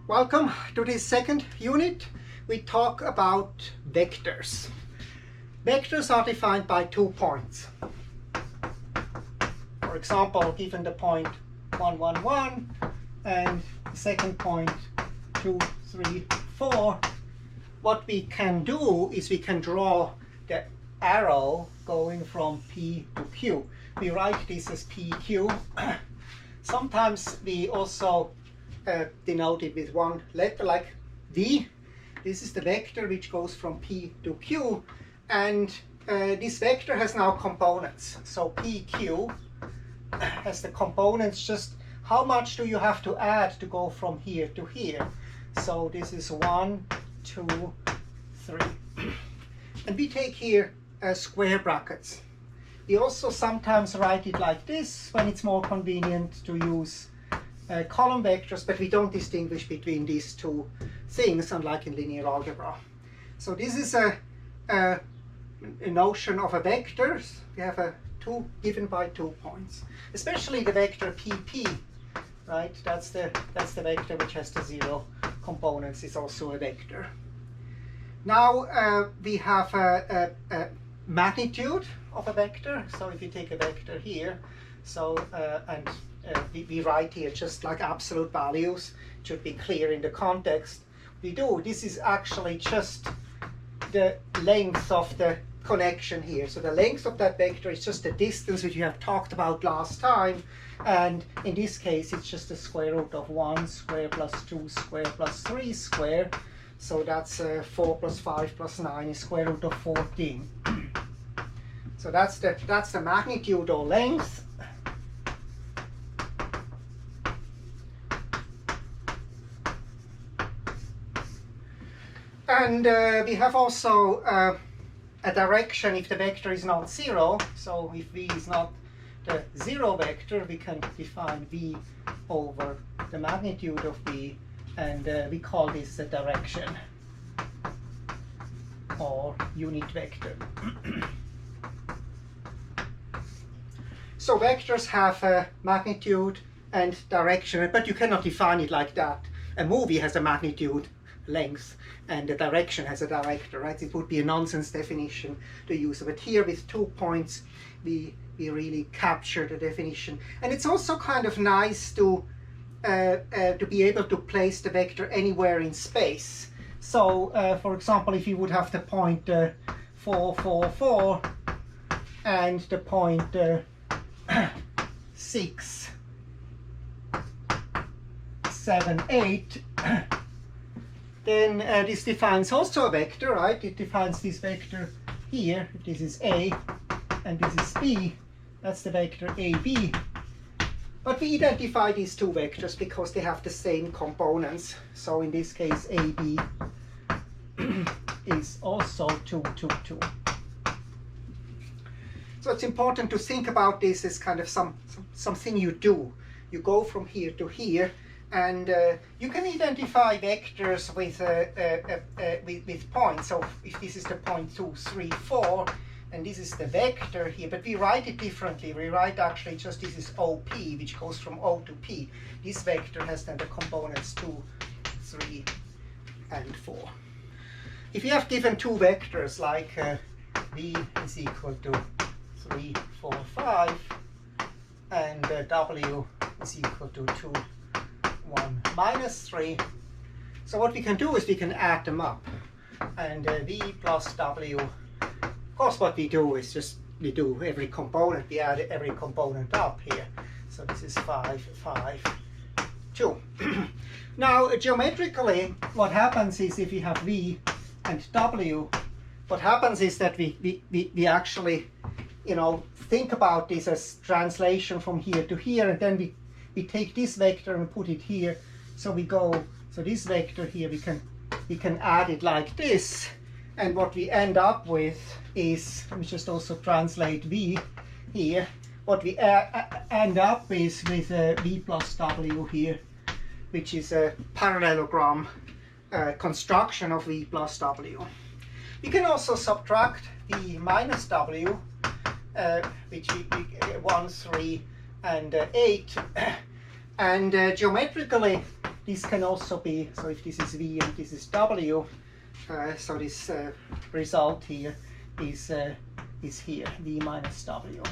Welcome to this second unit. We talk about vectors. Vectors are defined by 2 points. For example, given the point 1, 1, 1 and the second point 2, 3, 4, what we can do is we can draw the arrow going from P to Q. We write this as PQ. Sometimes we also denote it with one letter like V. This is the vector which goes from P to Q, and this vector has now components. So PQ has the components, just how much do you have to add to go from here to here. So this is 1, 2, 3. And we take here square brackets. We also sometimes write it like this when it's more convenient to use column vectors, but we don't distinguish between these two things, unlike in linear algebra. So this is a notion of a vector. We have a given by 2 points, especially the vector PP, right? That's the vector which has the 0 components, is also a vector. Now we have a magnitude of a vector. So if you take a vector here, so we write here just like absolute values. It should be clear in the context. This is actually just the length of the connection here. So the length of that vector is just the distance which we have talked about last time, and in this case it's just the square root of 1 square plus 2 square plus 3 square. So that's 4 plus 5 plus 9 is square root of 14. So that's the magnitude or length. And we have also a direction if the vector is not 0. So if V is not the 0 vector, we can define V over the magnitude of V, and we call this the direction or unit vector. So vectors have a magnitude and direction, but you cannot define it like that. A movie has a magnitude, length, and the direction has a director, right? It would be a nonsense definition to use. But here with 2 points, we really capture the definition. And it's also kind of nice to be able to place the vector anywhere in space. So, for example, if you would have the point 4, 4, 4 and the point 6, 7, 8, then this defines also a vector, right? It defines this vector here. This is A and this is B. That's the vector AB. But we identify these two vectors because they have the same components. So in this case, AB is also 2, 2, 2. So it's important to think about this as kind of something you do. You go from here to here, and you can identify vectors with points. So if this is the point 2, 3, 4, and this is the vector here, but we write it differently. We write actually just this is OP, which goes from O to P. This vector has then the components 2, 3, and 4. If you have given two vectors like V is equal to 3, 4, 5, and W is equal to 2, 1, minus 3. So what we can do is we can add them up. And V plus W, of course what we do is just we do every component, we add every component up here. So this is 5, 5, 2. Now geometrically what happens is if we have V and W, what happens is that we actually, think about this as translation from here to here, and then we take this vector and put it here. So this vector here, we can add it like this, and what we end up with is, let me just also translate V here. What we end up with V plus W here, which is a parallelogram construction of V plus W. We can also subtract V minus W, which we 1, 3, and 8, and geometrically this can also be, so if this is V and this is W, so this result here is here, V minus W.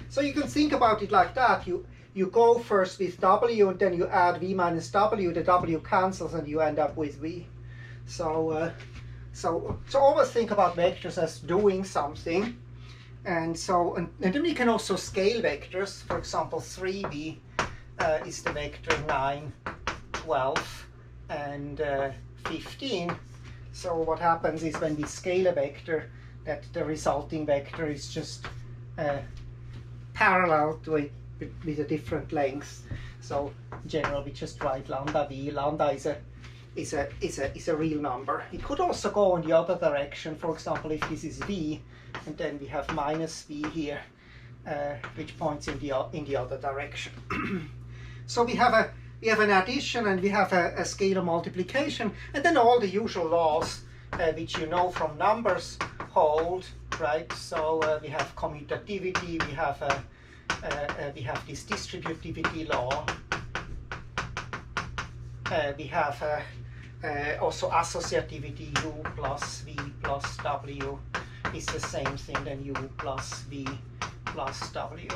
So you can think about it like that. You go first with W and then you add V minus W, the W cancels and you end up with V. So always think about vectors as doing something. And then we can also scale vectors. For example, 3V is the vector 9, 12, and 15. So what happens is when we scale a vector, that the resulting vector is just parallel to it with a different length. So in general, we just write lambda V. Lambda is a real number. It could also go in the other direction. For example, if this is V, and then we have minus V here, which points in the other direction. So we have an addition and we have a scalar multiplication, and then all the usual laws which you know from numbers hold, right? So we have commutativity, we have this distributivity law, we have also associativity. U plus V plus W is the same thing than U plus V plus W.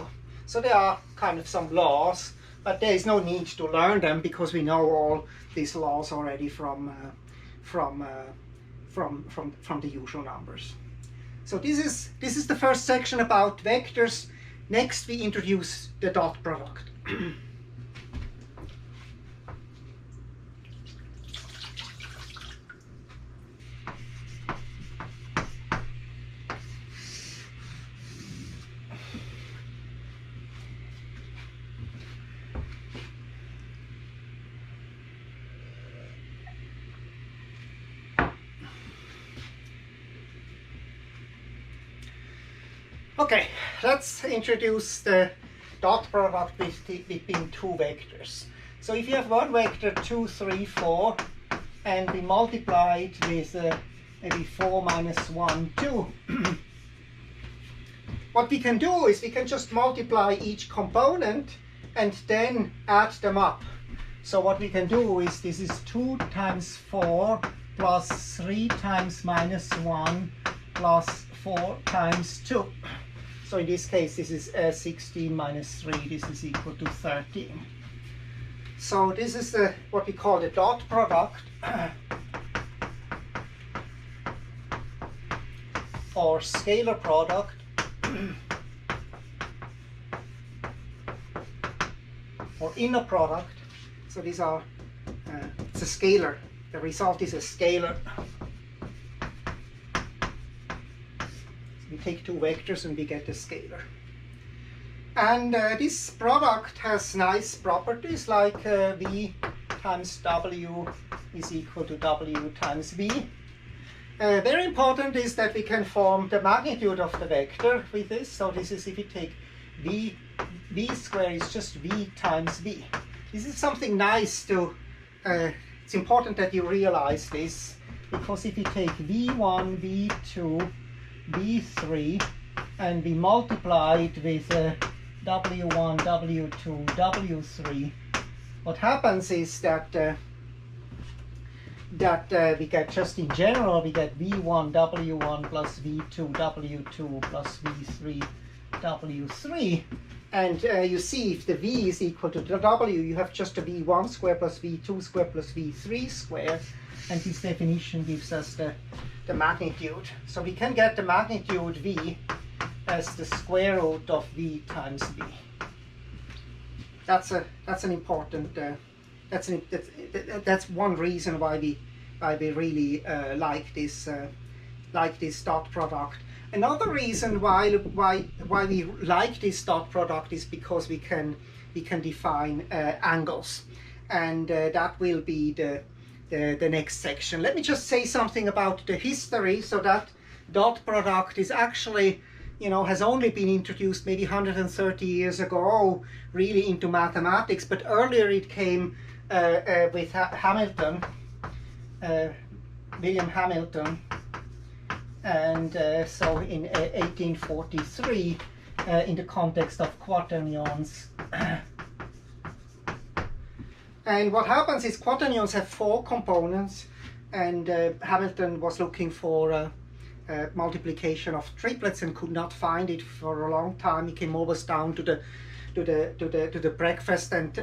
So there are kind of some laws, but there is no need to learn them because we know all these laws already from the usual numbers. So this is the first section about vectors. Next we introduce the dot product. Okay, let's introduce the dot product between two vectors. So if you have one vector 2, 3, 4, and we multiply it with maybe 4 minus 1, 2, what we can do is we can just multiply each component and then add them up. So what we can do is this is 2 times 4 plus 3 times minus 1 plus 4 times 2. So in this case, this is 16 minus 3. This is equal to 13. So this is what we call the dot product, or scalar product, or inner product. So these are, it's a scalar. The result is a scalar. We take two vectors and we get a scalar. And this product has nice properties like V times W is equal to W times V. Very important is that we can form the magnitude of the vector with this. So this is if we take V square is just V times V. This is something nice to, it's important that you realize this, because if you take V1, V2, V3 and we multiply it with W1, W2, W3, what happens is that we get, just in general, we get V1, W1 plus V2, W2 plus V3, W3. And you see if the V is equal to the W, you have just a V1 square plus V2 square plus V3 square. And this definition gives us the magnitude. So we can get the magnitude V as the square root of V times V. That's an important. That's one reason why we really like this dot product. Another reason why we like this dot product is because we can define angles, and that will be the next section. Let me just say something about the history. So that dot product is actually, has only been introduced maybe 130 years ago, really into mathematics. But earlier it came with Hamilton, William Hamilton, and so in 1843, in the context of quaternions. And what happens is quaternions have 4 components, and Hamilton was looking for multiplication of triplets and could not find it for a long time. He came always down to the breakfast, and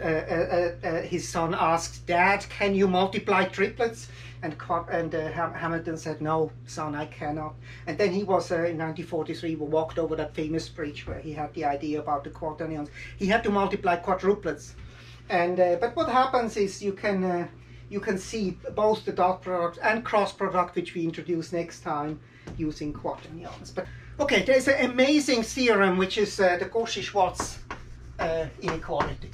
his son asked, "Dad, can you multiply triplets?" And Hamilton said, "No, son, I cannot." And then he was in 1943 walked over that famous bridge where he had the idea about the quaternions. He had to multiply quadruplets, and but what happens is you can see both the dot product and cross product, which we introduce next time, using quaternions. But okay, there's an amazing theorem which is the Cauchy Schwarz inequality,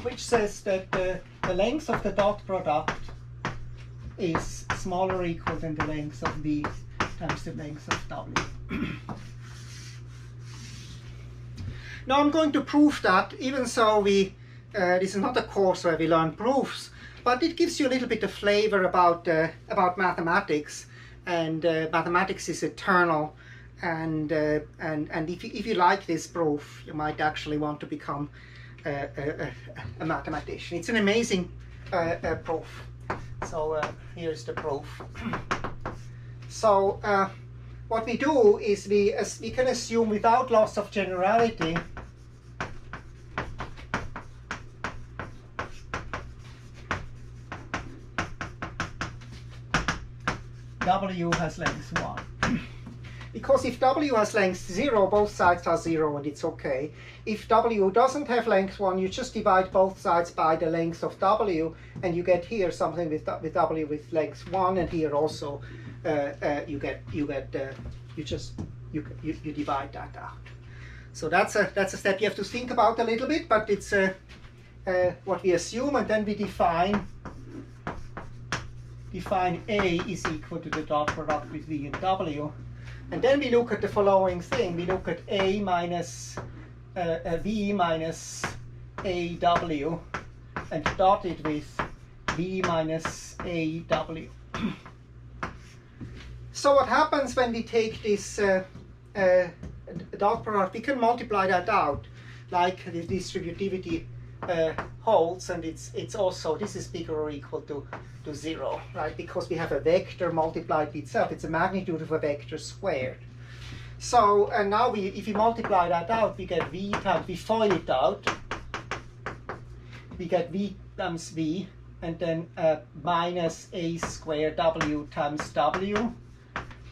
which says that the length of the dot product is smaller or equal than the length of V times the length of W. Now I'm going to prove that, even so this is not a course where we learn proofs, but it gives you a little bit of flavor about mathematics, and mathematics is eternal, and if you like this proof, you might actually want to become a mathematician. It's an amazing proof. So here's the proof. So what we do is we can assume, without loss of generality, W has length 1. Because if W has length 0, both sides are 0, and it's okay. If W doesn't have length 1, you just divide both sides by the length of W, and you get here something with W with length 1, and here also you divide that out. So that's a step you have to think about a little bit, but it's what we assume, and then we define A is equal to the dot product with V and W. And then we look at the following thing. We look at A minus V minus AW and dot it with V minus AW. So what happens when we take this dot product? We can multiply that out, like the distributivity holds, and it's also, this is bigger or equal to 0, right? Because we have a vector multiplied with itself. It's a magnitude of a vector squared. So, and now if we multiply that out, we get V times, we FOIL it out, we get V times V, and then minus A squared W times W,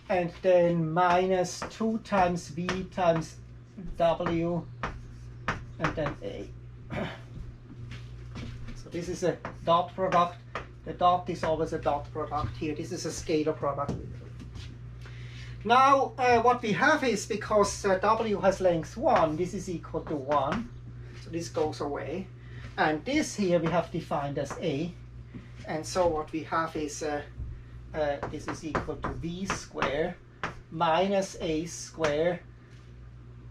and then minus 2 times V times W, and then A. So this is a dot product. The dot is always a dot product here. This is a scalar product. Now what we have is, because W has length 1, this is equal to 1. So this goes away. And this here we have defined as A. And so what we have is this is equal to V squared minus A squared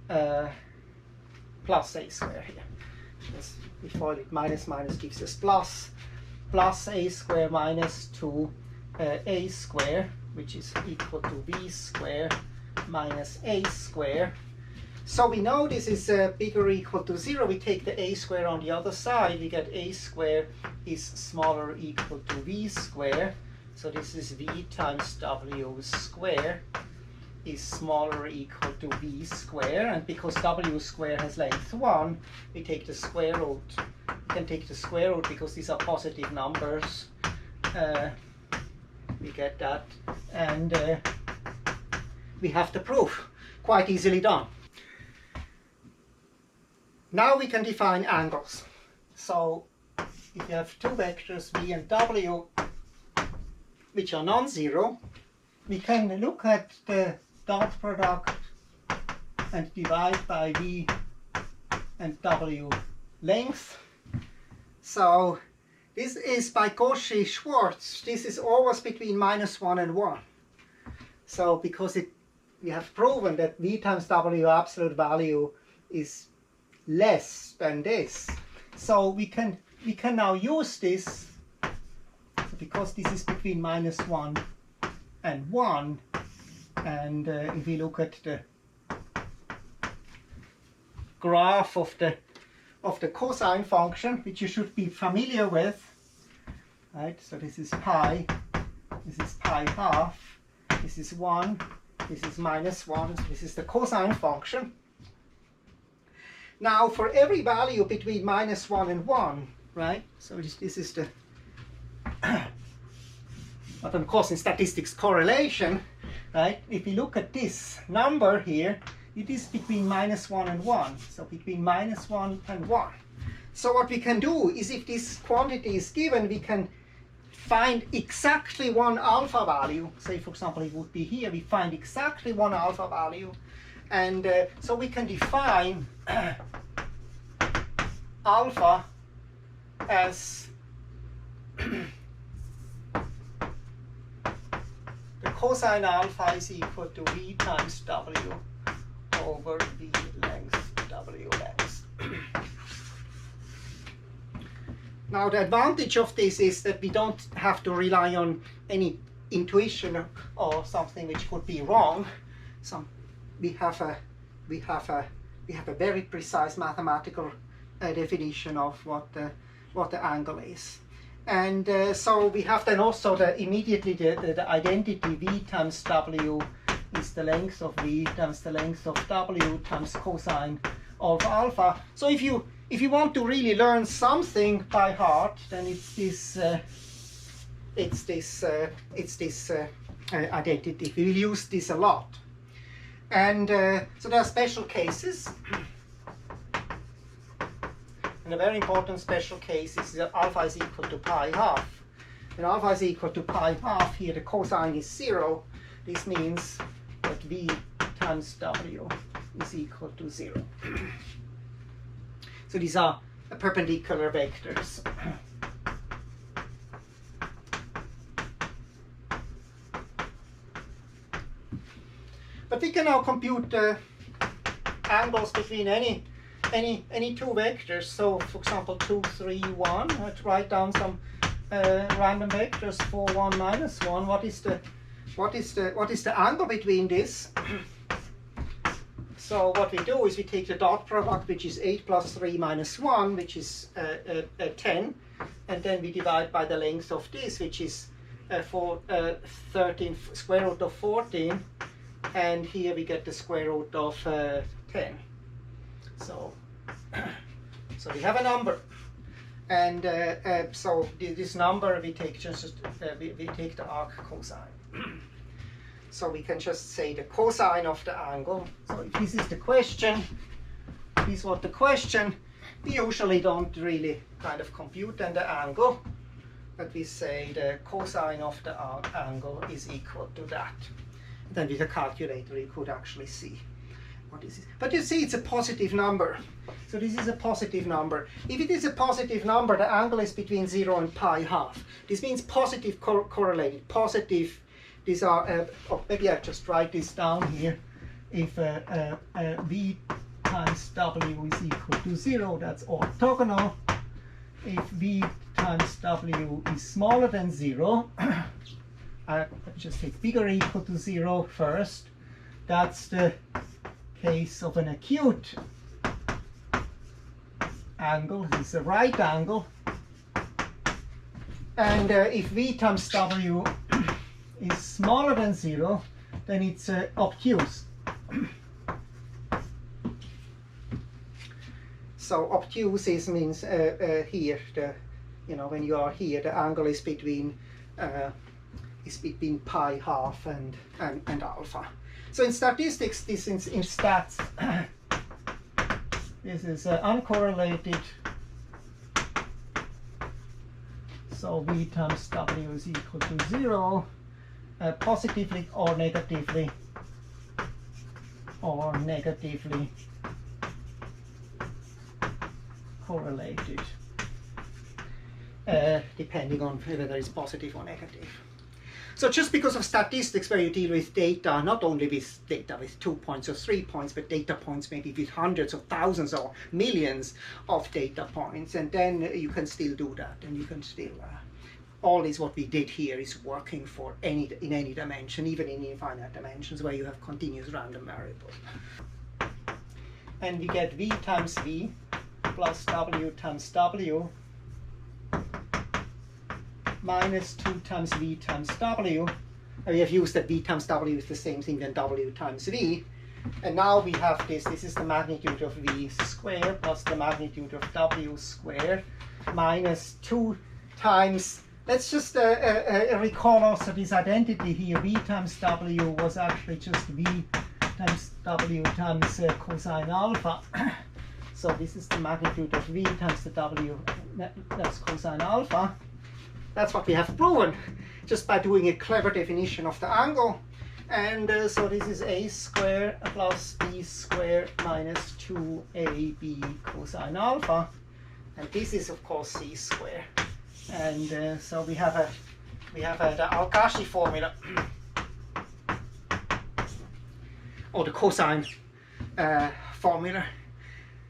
plus A squared here. We FOIL it, minus gives us plus A squared minus 2 A squared, which is equal to V squared minus A squared. So we know this is bigger or equal to 0. We take the A squared on the other side. We get A squared is smaller or equal to V squared. So this is V times W squared is smaller or equal to V squared. And because W squared has length 1, we take the square root. We can take the square root because these are positive numbers. We get that, and we have the proof. Quite easily done. Now we can define angles. So if you have two vectors V and W which are non-zero, we can look at the dot product and divide by V and W length. So this is by Cauchy Schwarz. This is always between -1 and 1. So because we have proven that V times W absolute value is less than this. So we can now use this, because this is between -1 and 1, and if we look at the graph of the cosine function, which you should be familiar with. Right? So this is pi half, this is 1, this is -1, so this is the cosine function. Now for every value between -1 and 1, right? So this is the, but of course in statistics correlation, right? If you look at this number here, it is between -1 and 1, so between -1 and 1. So what we can do is, if this quantity is given, we can find exactly one alpha value. Say for example it would be here, we find exactly one alpha value, and so we can define alpha as the cosine alpha is equal to v times w over v length w length. Now the advantage of this is that we don't have to rely on any intuition or something which could be wrong. We have a very precise mathematical definition of what the angle is, and so we have then also immediately the identity v times w is the length of v times the length of w times cosine of alpha. So if you want to really learn something by heart, then it's this identity. We will use this a lot, and so there are special cases. And a very important special case is that alpha is equal to pi half. When alpha is equal to pi half, here the cosine is 0. This means that v times w is equal to 0. So these are perpendicular vectors. But we can now compute angles between any two vectors. So for example 2, 3, 1. Let's write down some random vectors, 4, 1, -1. What is the angle between this? So what we do is we take the dot product, which is 8 plus 3 minus 1, which is 10, and then we divide by the length of this, which is 13 square root of 14, and here we get the square root of 10. So we have a number, and so this number we take we take the arc cosine. So we can just say the cosine of the angle. So if this is the question, this is what the question, we usually don't really kind of compute then the angle, but we say the cosine of the angle is equal to that. Then with a calculator you could actually see what is it. But you see it's a positive number. So this is a positive number. If it is a positive number, the angle is between 0 and pi half. This means positive correlated. Positive. These are, maybe I just write this down here. If v times w is equal to 0, that's orthogonal. If v times w is smaller than 0, I just take bigger equal to 0 first. That's the case of an acute angle. This is a right angle. And if v times w is smaller than 0, then it's obtuse. So obtuse means here, when you are here, the angle is between pi half and alpha. So in statistics, this in stats, this is uncorrelated. So v times w is equal to 0. Positively or negatively correlated, depending on whether it's positive or negative. So just because of statistics, where you deal with data, not only with data with 2 points or 3 points, but data points maybe with hundreds of thousands or millions of data points, and then you can still do that, and you can still all is what we did here is working for in any dimension, even in infinite dimensions where you have continuous random variables. and we get v times v plus w times w minus 2 times v times w. We have used that v times w is the same thing than w times v. And now we have this. This is the magnitude of v squared plus the magnitude of w squared minus 2 times. Let's just recall also this identity here. V times w was actually just v times w times cosine alpha. So this is the magnitude of v times the w, that's cosine alpha. That's what we have proven just by doing a clever definition of the angle. And so this is a squared plus b squared minus 2ab cosine alpha. And this is of course c squared. And so we have the Cauchy formula, or the cosine formula.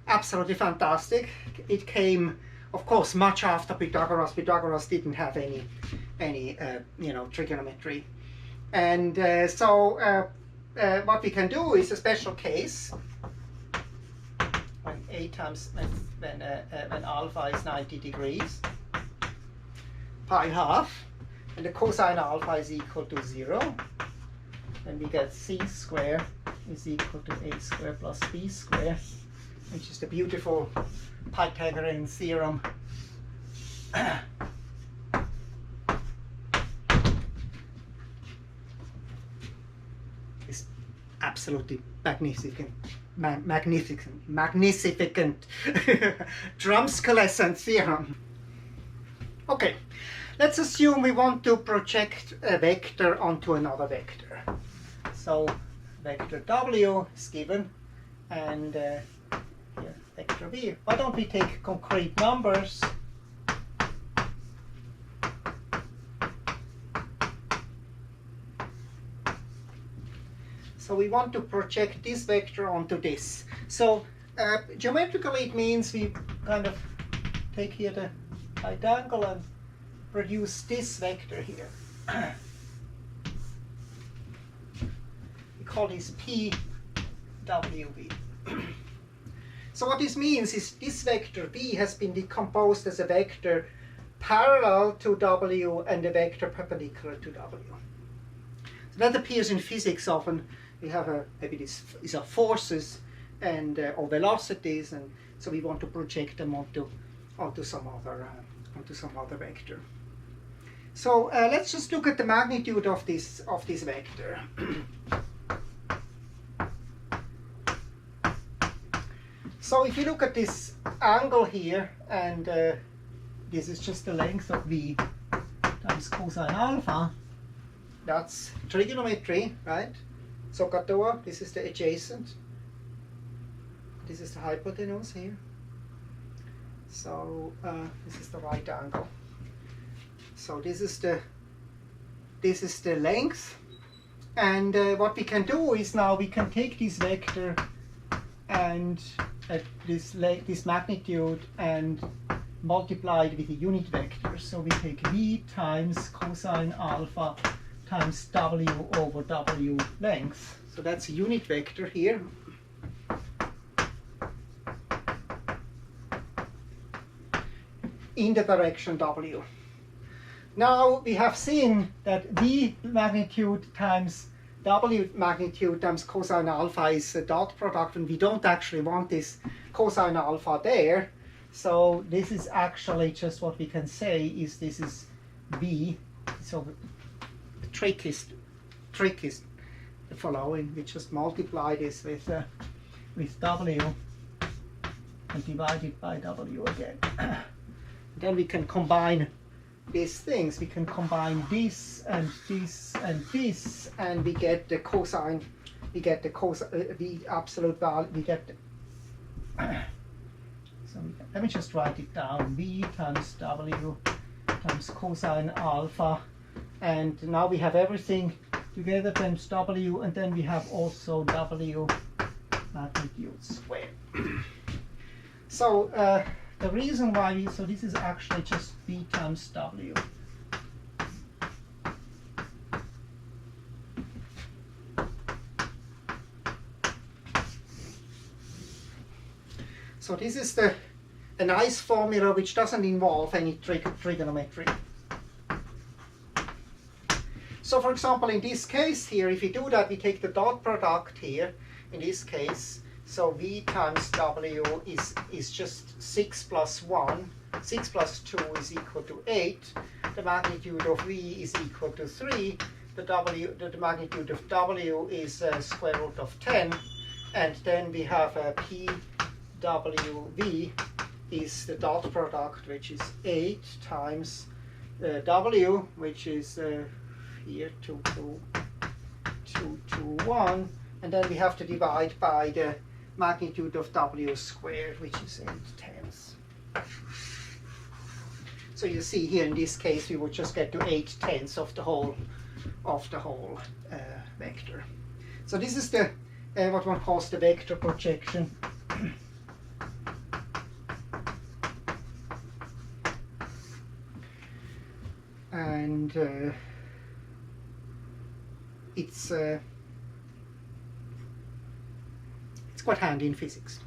Absolutely fantastic. It came, of course, much after Pythagoras. Pythagoras didn't have any trigonometry, and so what we can do is a special case when a times when alpha is 90 degrees, pi half, and the cosine alpha is equal to 0, and we get c squared is equal to a squared plus b squared, which is the beautiful Pythagorean theorem. It's absolutely magnificent Drumskelescent theorem. Okay, let's assume we want to project a vector onto another vector. So vector w is given, and here vector v. Why don't we take concrete numbers? So we want to project this vector onto this. So geometrically it means we kind of take here the right angle and produce this vector here. We call this PWV. So what this means is this vector v has been decomposed as a vector parallel to w and a vector perpendicular to w. So that appears in physics often. We have maybe these are forces and or velocities, and so we want to project them onto some other vector. So let's just look at the magnitude of this vector. So if you look at this angle here, and this is just the length of v times cosine alpha, that's trigonometry, right? So Katoa, this is the adjacent, this is the hypotenuse here. So this is the right angle. So this is the length, and what we can do is now we can take this vector and this magnitude and multiply it with a unit vector. So we take v times cosine alpha times w over w length. So that's a unit vector here. In the direction w. Now we have seen that v magnitude times w magnitude times cosine alpha is a dot product, and we don't actually want this cosine alpha there. So this is actually just what we can say is this is v. So the trick is the following: we just multiply this with w and divide it by w again. Then we can combine these things. We can combine this and this and this, and we get the cosine. We get the the absolute value. We get the so let me just write it down: v times w times cosine alpha, and now we have everything together times w, and then we have also w magnitude squared. So the reason why so this is actually just v times w. So this is a nice formula which doesn't involve any trigonometry. So for example, in this case here, if we do that, we take the dot product here, in this case, so V times W is just 6 plus 1. 6 plus 2 is equal to 8. The magnitude of V is equal to 3. The magnitude of W is square root of 10. And then we have PWV is the dot product, which is 8 times W, which is here 2, 2, 2, 2, 1. And then we have to divide by the magnitude of W squared, which is 8 tenths. So you see here in this case we would just get to 8 tenths of the whole vector. So this is the what one calls the vector projection. And it's quite handy in physics.